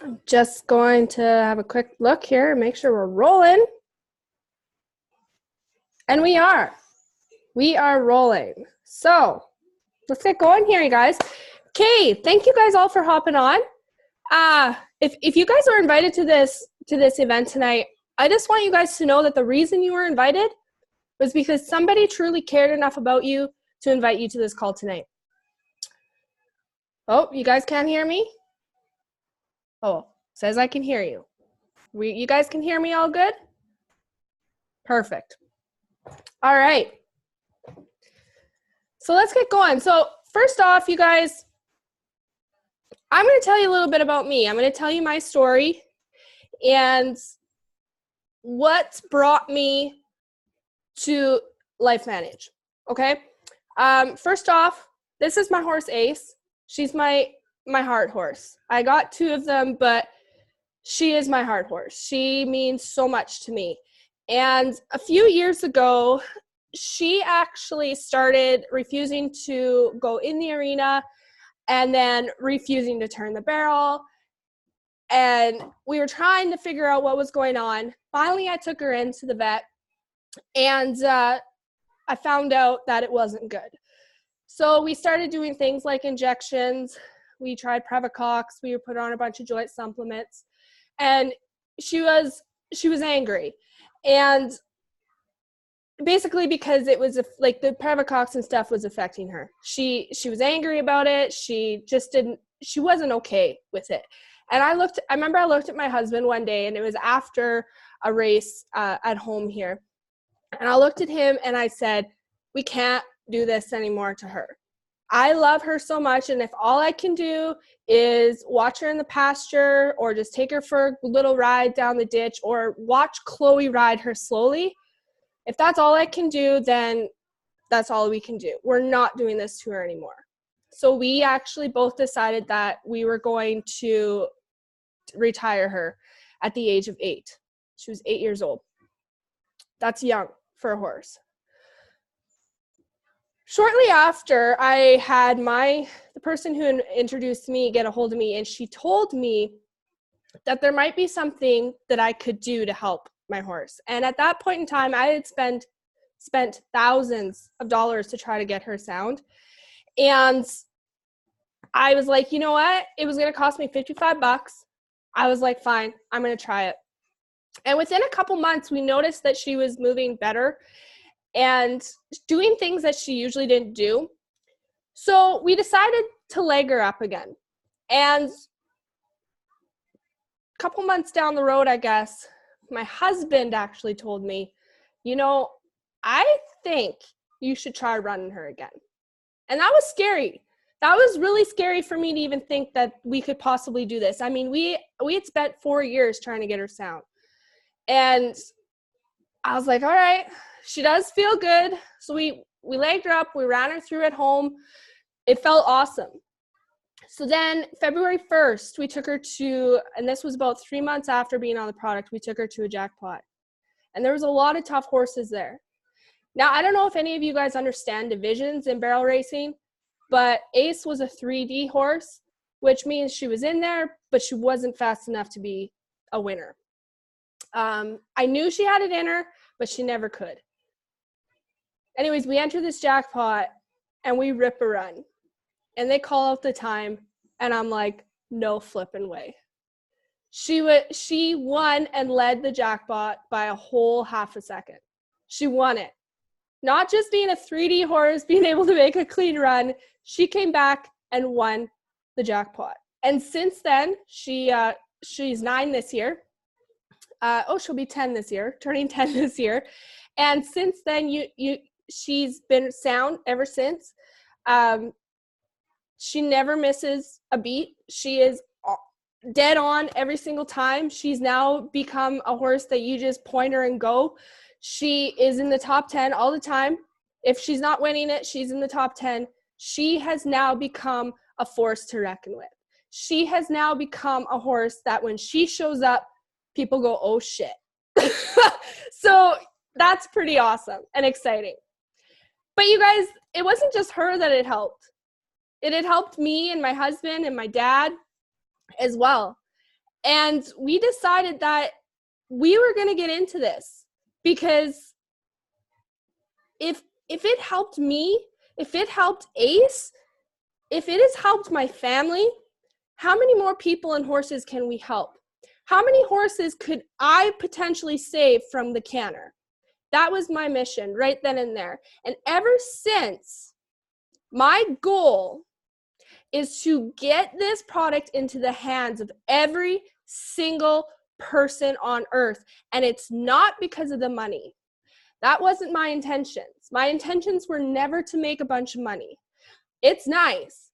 I'm just going to have a quick look here and make sure we're rolling. And we are. We are rolling. So let's get going here, you guys. Okay, thank you guys all for hopping on. If you guys were invited to this event tonight, I just want you guys to know that the reason you were invited was because somebody truly cared enough about you to invite you to this call tonight. Oh, you guys can't hear me? Oh, says I can hear you. You guys can hear me all good? Perfect. All right. So let's get going. So first off, you guys, I'm going to tell you a little bit about me. I'm going to tell you my story and what's brought me to Life Manage, okay? First off, this is my horse Ace. She's my heart horse. I got 2 of them, but she is my heart horse. She means so much to me. And a few years ago, she actually started refusing to go in the arena and then refusing to turn the barrel. And we were trying to figure out what was going on. Finally, I took her into the vet, and I found out that it wasn't good. So we started doing things like injections. We tried Previcox. We put her on a bunch of joint supplements. And she was angry. And basically because it was like the Previcox and stuff was affecting her. She was angry about it. She wasn't okay with it. And I remember I looked at my husband one day, and it was after a race at home here. And I looked at him and I said, we can't do this anymore to her. I love her so much, and if all I can do is watch her in the pasture or just take her for a little ride down the ditch or watch Chloe ride her slowly, if that's all I can do, then that's all we can do. We're not doing this to her anymore. So we actually both decided that we were going to retire her at the age of 8. She was 8 years old. That's young for a horse. Shortly after, I had the person who introduced me get a hold of me, and she told me that there might be something that I could do to help my horse. And at that point in time, I had spent thousands of dollars to try to get her sound. And I was like, you know what? It was going to cost me $55. I was like, fine, I'm going to try it. And within a couple months, we noticed that she was moving better and doing things that she usually didn't do. So we decided to leg her up again. And a couple months down the road, I guess, my husband actually told me, you know, I think you should try running her again. And that was scary. That was really scary for me to even think that we could possibly do this. I mean, we had spent 4 years trying to get her sound. And I was like, all right, she does feel good. So we legged her up. We ran her through at home. It felt awesome. So then February 1st, we took her to, and this was about 3 months after being on the product, we took her to a jackpot. And there was a lot of tough horses there. Now, I don't know if any of you guys understand divisions in barrel racing, but Ace was a 3D horse, which means she was in there, but she wasn't fast enough to be a winner. I knew she had it in her, but she never could. Anyways, we enter this jackpot and we rip a run. And they call out the time, and I'm like, no flipping way. She won and led the jackpot by a whole half a second. She won it. Not just being a 3D horse, being able to make a clean run, she came back and won the jackpot. And since then, she's 9 this year. She'll be 10 this year, turning 10 this year. And since then, she's been sound ever since. She never misses a beat. She is dead on every single time. She's now become a horse that you just point her and go. She is in the top 10 all the time. If she's not winning it, she's in the top 10. She has now become a force to reckon with. She has now become a horse that when she shows up, people go, oh shit. So that's pretty awesome and exciting. But you guys, it wasn't just her that it helped. It had helped me and my husband and my dad as well. And we decided that we were going to get into this because if it helped me, if it helped Ace, if it has helped my family, how many more people and horses can we help? How many horses could I potentially save from the canner? That was my mission right then and there. And ever since, my goal is to get this product into the hands of every single person on earth. And it's not because of the money. That wasn't my intentions. My intentions were never to make a bunch of money. It's nice,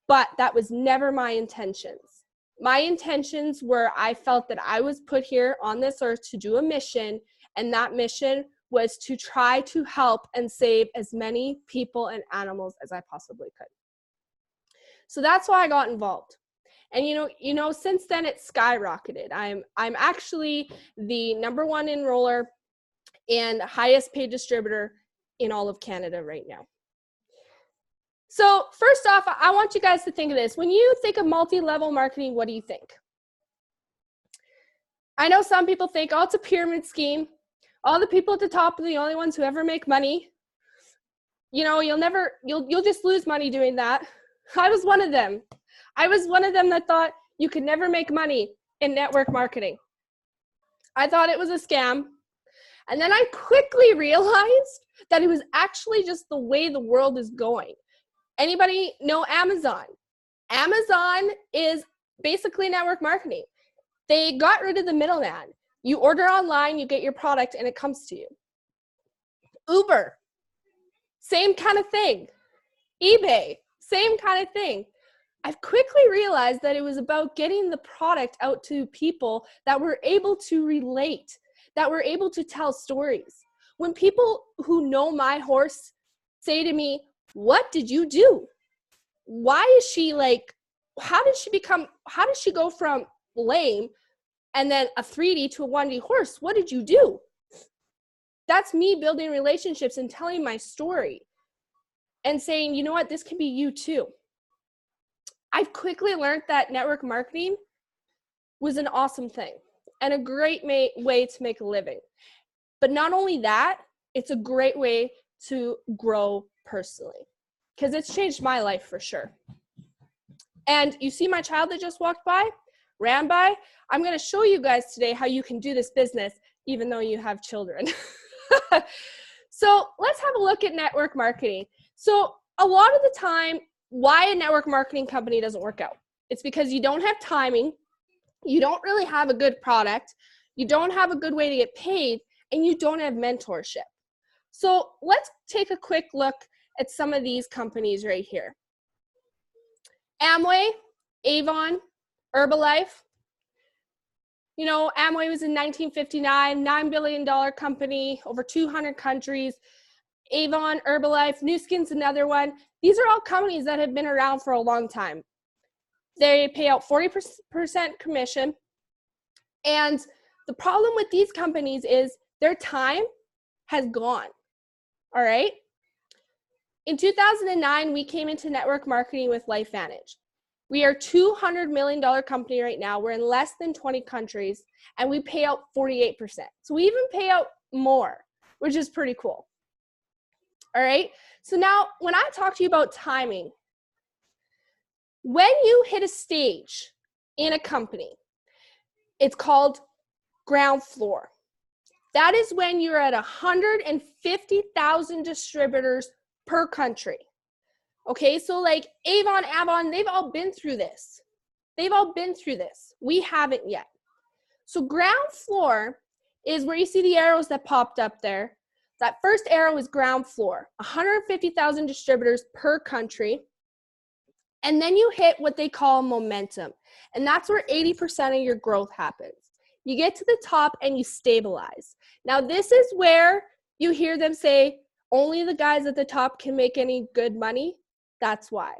but that was never my intentions. My intentions were, I felt that I was put here on this earth to do a mission, and that mission was to try to help and save as many people and animals as I possibly could. So that's why I got involved. And you know, since then it's skyrocketed. I'm actually the #1 enroller and highest paid distributor in all of Canada right now. So first off, I want you guys to think of this. When you think of multi-level marketing, what do you think? I know some people think, oh, it's a pyramid scheme. All the people at the top are the only ones who ever make money. You know, you'll just lose money doing that. I was one of them. I was one of them that thought you could never make money in network marketing. I thought it was a scam. And then I quickly realized that it was actually just the way the world is going. Anybody know Amazon? Amazon is basically network marketing. They got rid of the middleman. You order online, you get your product, and it comes to you. Uber, same kind of thing. eBay, same kind of thing. I've quickly realized that it was about getting the product out to people that were able to relate, that were able to tell stories. When people who know my horse say to me, what did you do? Why is she like, how did she go from lame and then a 3D to a 1D horse? What did you do? That's me building relationships and telling my story and saying, you know what, this can be you too. I've quickly learned that network marketing was an awesome thing and a great way to make a living. But not only that, it's a great way to grow personally because it's changed my life for sure. And you see my child that just walked by, ran by? I'm going to show you guys today how you can do this business even though you have children. So let's have a look at network marketing. So a lot of the time, why a network marketing company doesn't work out. It's because you don't have timing, you don't really have a good product, you don't have a good way to get paid, and you don't have mentorship. So let's take a quick look at some of these companies right here. Amway, Avon, Herbalife. You know, Amway was in 1959, $9 billion company, over 200 countries. Avon, Herbalife, Nu Skin's another one. These are all companies that have been around for a long time. They pay out 40% commission. And the problem with these companies is their time has gone. All right? In 2009, we came into network marketing with LifeVantage. We are a $200 million company right now. We're in less than 20 countries, and we pay out 48%. So we even pay out more, which is pretty cool. All right, so now when I talk to you about timing, when you hit a stage in a company, it's called ground floor. That is when you're at 150,000 distributors per country. Okay, so like Avon, they've all been through this. We haven't yet. So ground floor is where you see the arrows that popped up there. That first arrow is ground floor, 150,000 distributors per country. And then you hit what they call momentum. And that's where 80% of your growth happens. You get to the top and you stabilize. Now, this is where you hear them say, only the guys at the top can make any good money. That's why.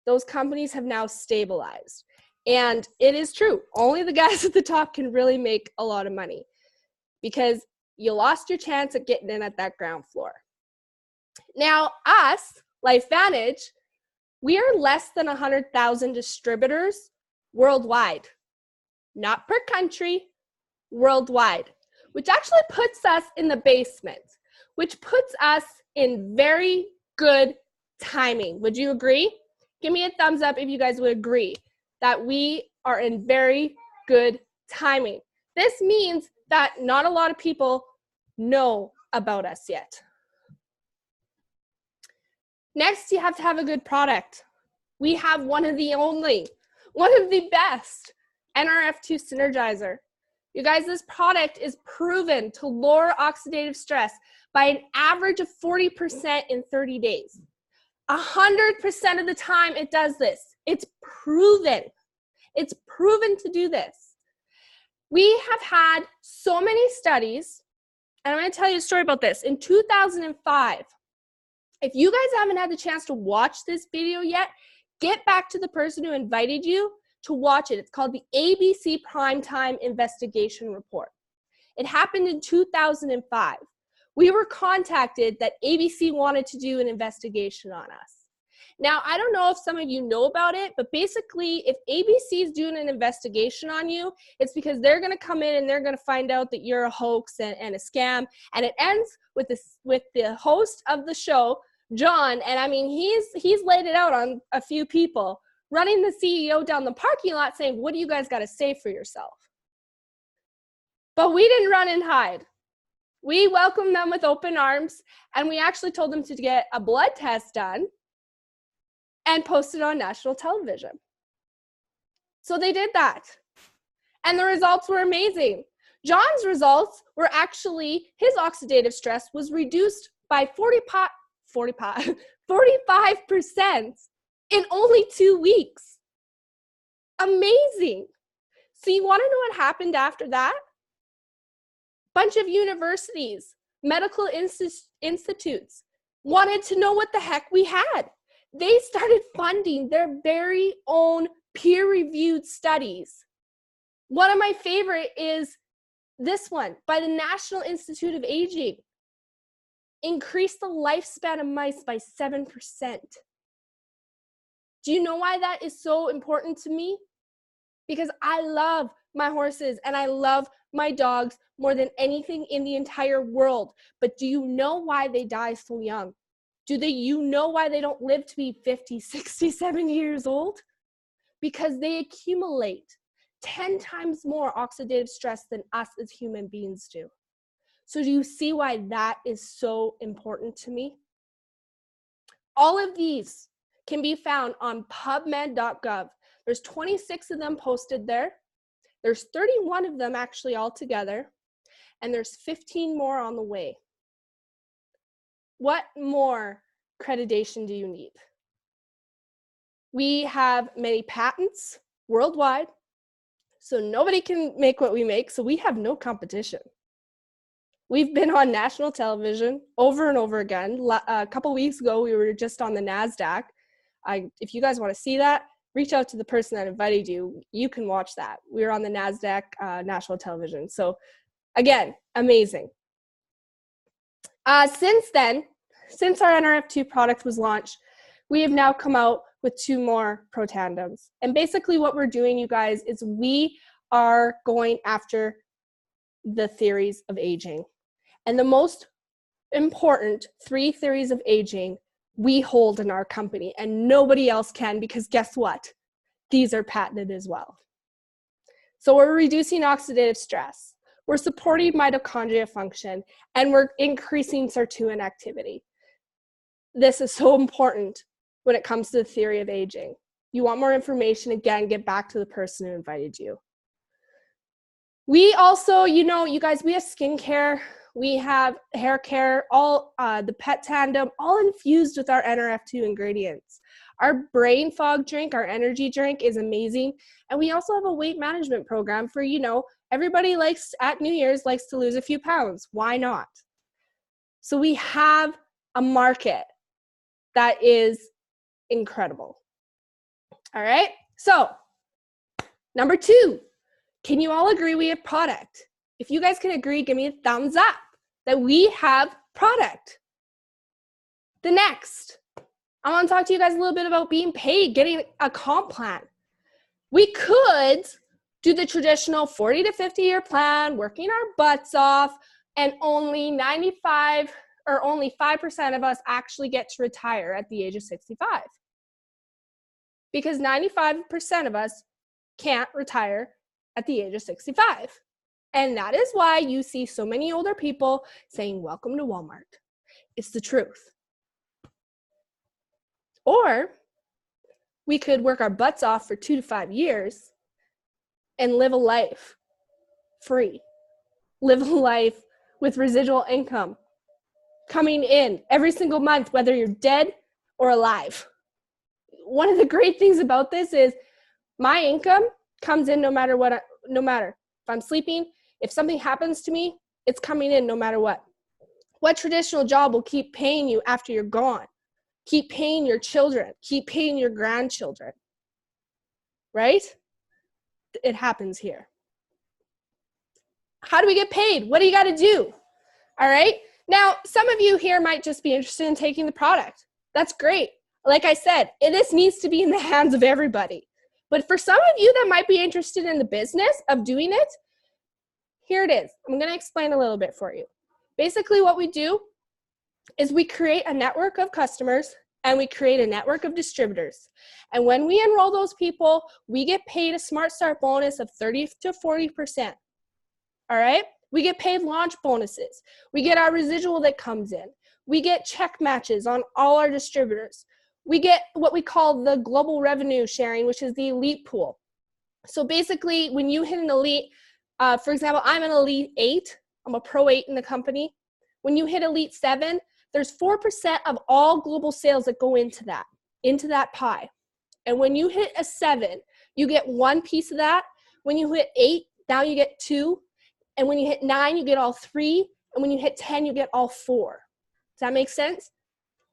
Those companies have now stabilized. And it is true. Only the guys at the top can really make a lot of money because you lost your chance at getting in at that ground floor. Now, us, LifeVantage, we are less than 100,000 distributors worldwide, not per country, worldwide, which actually puts us in the basement, which puts us in very good timing. Would you agree? Give me a thumbs up if you guys would agree that we are in very good timing. This means that not a lot of people know about us yet. Next, you have to have a good product. We have one of the only, one of the best NRF2 Synergizer. You guys, this product is proven to lower oxidative stress by an average of 40% in 30 days. 100% of the time it does this. It's proven. It's proven to do this. We have had so many studies, and I'm going to tell you a story about this. In 2005, if you guys haven't had the chance to watch this video yet, get back to the person who invited you to watch it. It's called the ABC Primetime Investigation Report. It happened in 2005. We were contacted that ABC wanted to do an investigation on us. Now, I don't know if some of you know about it, but basically, if ABC is doing an investigation on you, it's because they're going to come in and they're going to find out that you're a hoax and a scam. And it ends with the host of the show, John, and I mean, he's laid it out on a few people, running the CEO down the parking lot saying, what do you guys got to say for yourself? But we didn't run and hide. We welcomed them with open arms, and we actually told them to get a blood test done and posted on national television. So they did that. And the results were amazing. John's results were actually, his oxidative stress was reduced by 45% in only 2 weeks. Amazing. So you want to know what happened after that? Bunch of universities, medical institutes wanted to know what the heck we had. They started funding their very own peer-reviewed studies. One of my favorite is this one by the National Institute of Aging. Increased the lifespan of mice by 7%. Do you know why that is so important to me? Because I love my horses and I love my dogs more than anything in the entire world. But do you know why they die so young? You know why they don't live to be 50, 60, 70 years old? Because they accumulate 10 times more oxidative stress than us as human beings do. So do you see why that is so important to me? All of these can be found on pubmed.gov. There's 26 of them posted there. There's 31 of them actually altogether, and there's 15 more on the way. What more accreditation do you need? We have many patents worldwide, so nobody can make what we make, so we have no competition. We've been on national television over and over again. A couple weeks ago, we were just on the NASDAQ. If you guys want to see that, reach out to the person that invited you. You can watch that. We were on the NASDAQ national television. So again, amazing. Since then, since our NRF2 product was launched, we have now come out with 2 more Pro Tandems. And basically what we're doing, you guys, is we are going after the theories of aging. And the most important 3 theories of aging we hold in our company, and nobody else can, because guess what? These are patented as well. So we're reducing oxidative stress, we're supporting mitochondria function, and we're increasing sirtuin activity. This is so important when it comes to the theory of aging. You want more information, again, get back to the person who invited you. We also, you guys, we have skincare, we have hair care, all the pet tandem, all infused with our NRF2 ingredients. Our brain fog drink, our energy drink is amazing. And we also have a weight management program for, everybody at New Year's likes to lose a few pounds. Why not? So we have a market that is incredible. All right. So number 2, can you all agree we have product? If you guys can agree, give me a thumbs up that we have product. The next, I want to talk to you guys a little bit about being paid, getting a comp plan. We could do the traditional 40 to 50-year plan, working our butts off, and only 95 or only 5% of us actually get to retire at the age of 65. Because 95% of us can't retire at the age of 65. And that is why you see so many older people saying, welcome to Walmart. It's the truth. Or we could work our butts off for 2 to 5 years and live a life free. Live a life with residual income coming in every single month, whether you're dead or alive. One of the great things about this is my income comes in no matter what, no matter if I'm sleeping, if something happens to me, it's coming in no matter what. What traditional job will keep paying you after you're gone? Keep paying your children, keep paying your grandchildren, right? It happens here. How do we get paid? What do you got to do? All right. Now, some of you here might just be interested in taking the product. That's great. Like I said, this needs to be in the hands of everybody. But for some of you that might be interested in the business of doing it, here it is. I'm going to explain a little bit for you. Basically, what we do is we create a network of customers and we create a network of distributors. And when we enroll those people, we get paid a Smart Start bonus of 30 to 40%. All right? We get paid launch bonuses. We get our residual that comes in. We get check matches on all our distributors. We get what we call the global revenue sharing, which is the elite pool. So basically, when you hit an elite, for example, I'm an elite 8. I'm a pro 8 in the company. When you hit elite 7, there's 4% of all global sales that go into that pie. And when you hit a 7, you get 1 piece of that. When you hit 8, now you get 2. And when you hit 9, you get all 3. And when you hit 10, you get all 4. Does that make sense?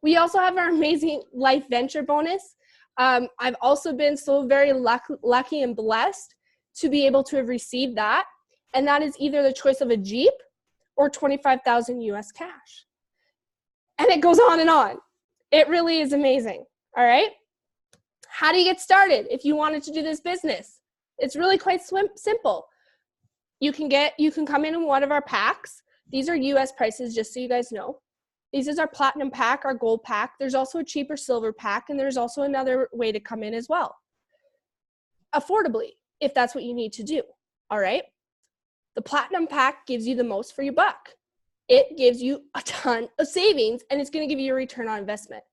We also have our amazing life venture bonus. I've also been so very lucky and blessed to be able to have received that. And that is either the choice of a Jeep or 25,000 US cash. And it goes on and on. It really is amazing. All right. How do you get started if you wanted to do this business? It's really quite simple. You can come in one of our packs. These are US prices, just so you guys know. This is our platinum pack, our gold pack. There's also a cheaper silver pack, and there's also another way to come in as well. Affordably, if that's what you need to do. All right. The platinum pack gives you the most for your buck. It gives you a ton of savings, and it's going to give you a return on investment.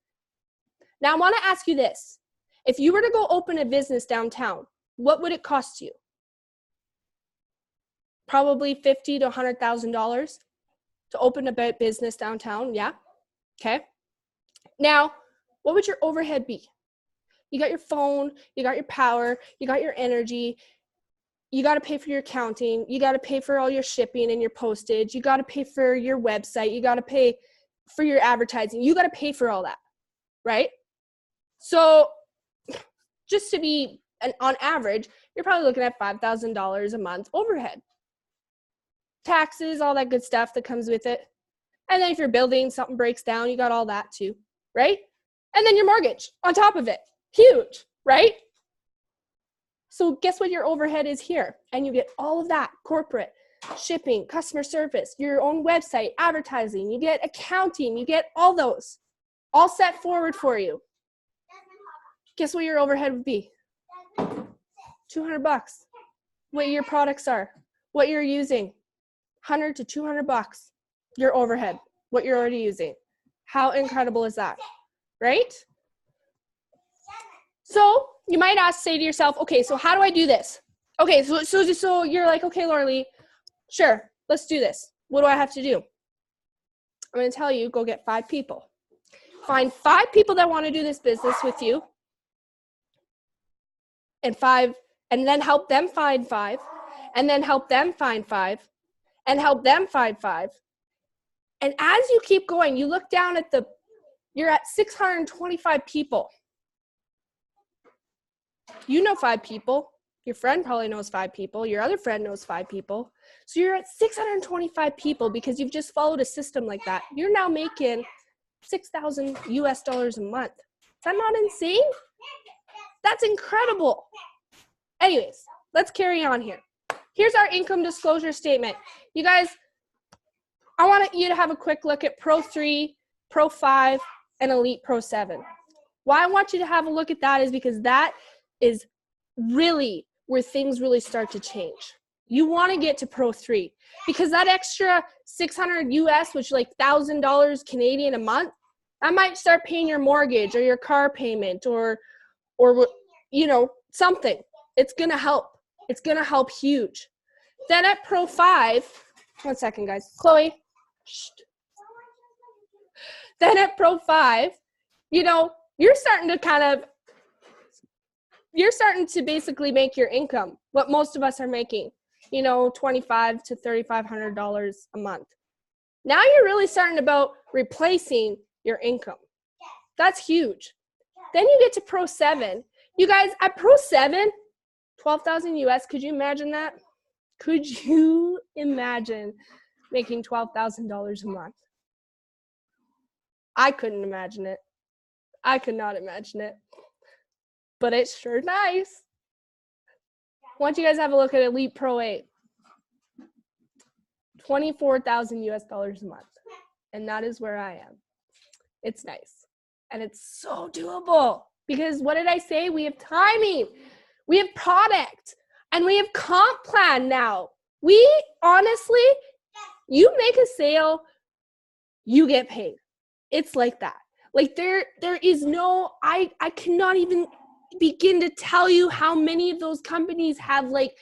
Now, I want to ask you this. If you were to go open a business downtown, what would it cost you? Probably $50,000 to $100,000 to open a business downtown, yeah? Okay. Now, what would your overhead be? You got your phone, you got your power, you got your energy, you got to pay for your accounting, you got to pay for all your shipping and your postage, you got to pay for your website, you got to pay for your advertising, you got to pay for all that, right? So just to be on average, you're probably looking at $5,000 a month overhead. Taxes, all that good stuff that comes with it. And then if you're building, something breaks down, you got all that too, right? And then your mortgage on top of it. Huge, right? So guess what your overhead is here? And you get all of that: corporate, shipping, customer service, your own website, advertising, you get accounting, you get all those all set forward for you. Guess what your overhead would be? $200. What your products are, what you're using. $100 to $200, your overhead, what you're already using. How incredible is that, right? So you might say to yourself, okay, so how do I do this? Okay, so you're like, okay, Loralei, sure, let's do this. What do I have to do? I'm going to tell you, go get 5 people. Find 5 people that want to do this business with you, and then help them find 5, and then help them find 5, and help them find 5. And as you keep going, you look down at you're at 625 people. You know 5 people. Your friend probably knows 5 people. Your other friend knows 5 people. So you're at 625 people because you've just followed a system like that. You're now making $6,000 US a month. Is that not insane? That's incredible. Anyways, let's carry on here. Here's our income disclosure statement. You guys, I want you to have a quick look at Pro 3, Pro 5, and Elite Pro 7. Why I want you to have a look at that is because that is really where things really start to change. You want to get to Pro 3 because that extra $600 US, which is like $1,000 Canadian a month, that might start paying your mortgage or your car payment or you know, something. It's going to help. It's going to help huge. Then at Pro 5, one second, guys. Chloe. Shh. Then at Pro 5, you know, you're starting to basically make your income, what most of us are making, you know, $2,500 to $3,500 a month. Now you're really starting about replacing your income. That's huge. Then you get to Pro 7. You guys, at Pro 7, $12,000 US, could you imagine that? Could you imagine making $12,000 a month? I couldn't imagine it. I could not imagine it. But it's sure nice. I want you guys to have a look at Elite Pro 8. $24,000 US a month. And that is where I am. It's nice. And it's so doable. Because what did I say? We have timing. We have product. And we have comp plan now. We honestly, you make a sale, you get paid. It's like that. Like there is no, I cannot even begin to tell you how many of those companies have like,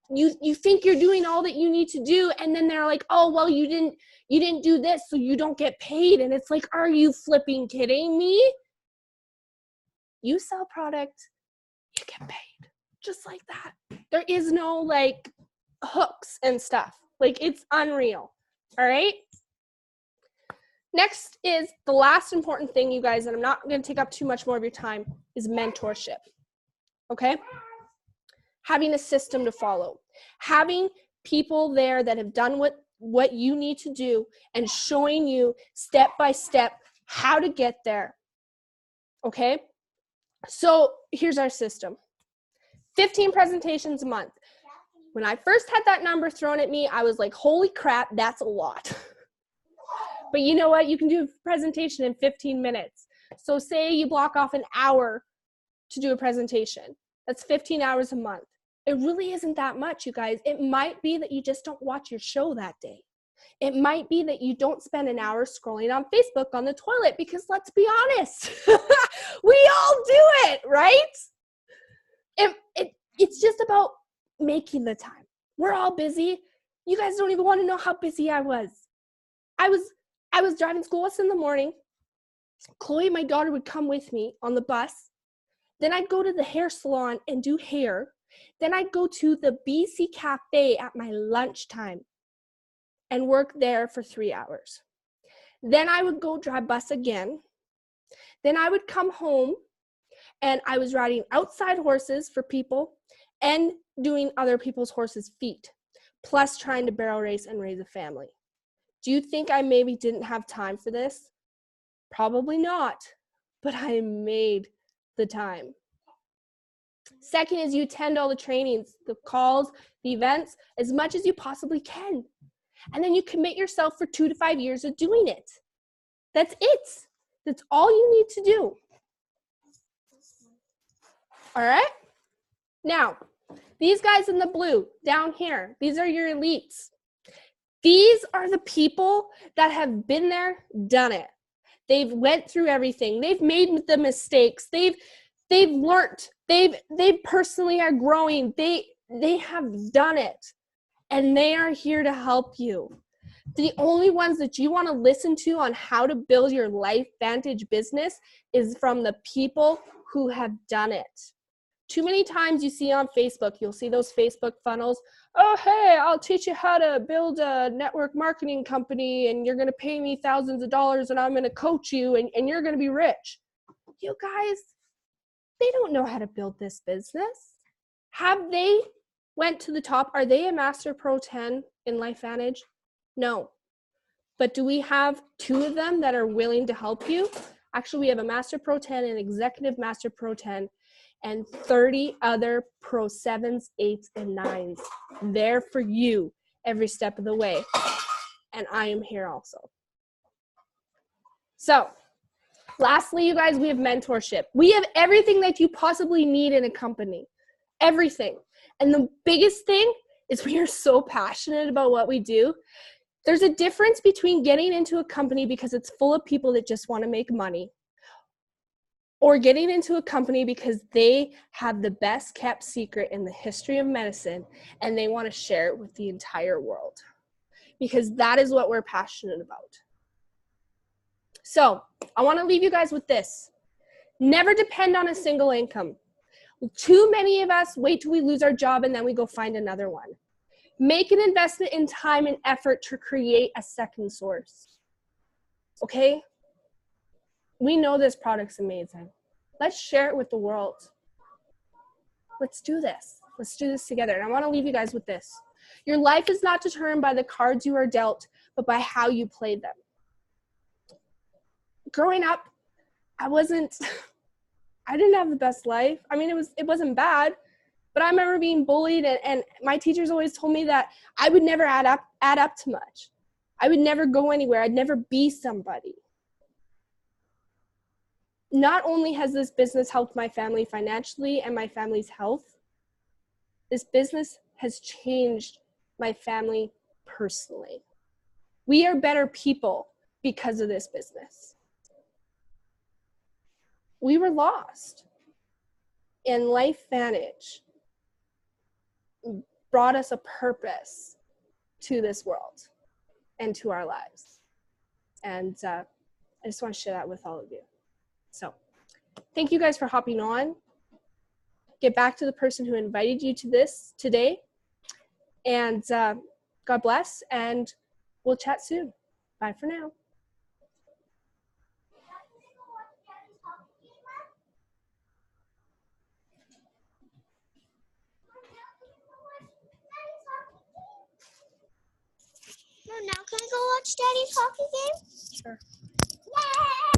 you think you're doing all that you need to do, and then they're like, oh, well, you didn't do this, so you don't get paid. And it's like, are you flipping kidding me? You sell product, you get paid. Just like that. There is no like hooks and stuff. Like it's unreal. All right. Next is the last important thing, you guys, and I'm not going to take up too much more of your time, is mentorship. Okay? Having a system to follow. Having people there that have done what you need to do and showing you step by step how to get there. Okay? So here's our system. 15 presentations a month. When I first had that number thrown at me, I was like, holy crap, that's a lot. But you know what? You can do a presentation in 15 minutes. So say you block off an hour to do a presentation. That's 15 hours a month. It really isn't that much, you guys. It might be that you just don't watch your show that day. It might be that you don't spend an hour scrolling on Facebook on the toilet, because let's be honest, we all do it, right? It's just about making the time. We're all busy. You guys don't even want to know how busy I was. I was driving school bus in the morning. Chloe, my daughter, would come with me on the bus. Then I'd go to the hair salon and do hair. Then I'd go to the BC Cafe at my lunchtime and work there for 3 hours. Then I would go drive bus again. Then I would come home and I was riding outside horses for people and doing other people's horses' feet, plus trying to barrel race and raise a family. Do you think I maybe didn't have time for this? Probably not, but I made the time. Second is you attend all the trainings, the calls, the events, as much as you possibly can. And then you commit yourself for 2 to 5 years of doing it. That's it. That's all you need to do. All right? Now, these guys in the blue down here, these are your elites. These are the people that have been there, done it. They've went through everything. They've made the mistakes. They've learned. They personally are growing. They have done it. And they are here to help you. The only ones that you want to listen to on how to build your Life Vantage business is from the people who have done it. Too many times you see on Facebook, you'll see those Facebook funnels. Oh, hey, I'll teach you how to build a network marketing company, and you're going to pay me thousands of dollars, and I'm going to coach you, and you're going to be rich. You guys, they don't know how to build this business. Have they went to the top? Are they a Master Pro 10 in Life Vantage? No. But do we have 2 of them that are willing to help you? Actually, we have a Master Pro 10, an Executive Master Pro 10, and 30 other Pro 7s, 8s, and 9s there for you every step of the way. And I am here also. So, lastly, you guys, we have mentorship. We have everything that you possibly need in a company. Everything. And the biggest thing is we are so passionate about what we do. There's a difference between getting into a company because it's full of people that just want to make money, or getting into a company because they have the best kept secret in the history of medicine and they want to share it with the entire world. Because that is what we're passionate about. So I want to leave you guys with this. Never depend on a single income. Too many of us wait till we lose our job and then we go find another one. Make an investment in time and effort to create a second source. Okay? We know this product's amazing. Let's share it with the world. Let's do this. Let's do this together. And I want to leave you guys with this. Your life is not determined by the cards you are dealt, but by how you play them. Growing up, I didn't have the best life. I mean, it wasn't bad, but I remember being bullied, and my teachers always told me that I would never add up to much. I would never go anywhere. I'd never be somebody. Not only has this business helped my family financially and my family's health, this business has changed my family personally. We are better people because of this business. We were lost, and LifeVantage brought us a purpose to this world and to our lives. And I just want to share that with all of you. So thank you guys for hopping on. Get back to the person who invited you to this today. And God bless, and we'll chat soon. Bye for now. No, now can I go watch Daddy's hockey game? Sure. Yeah!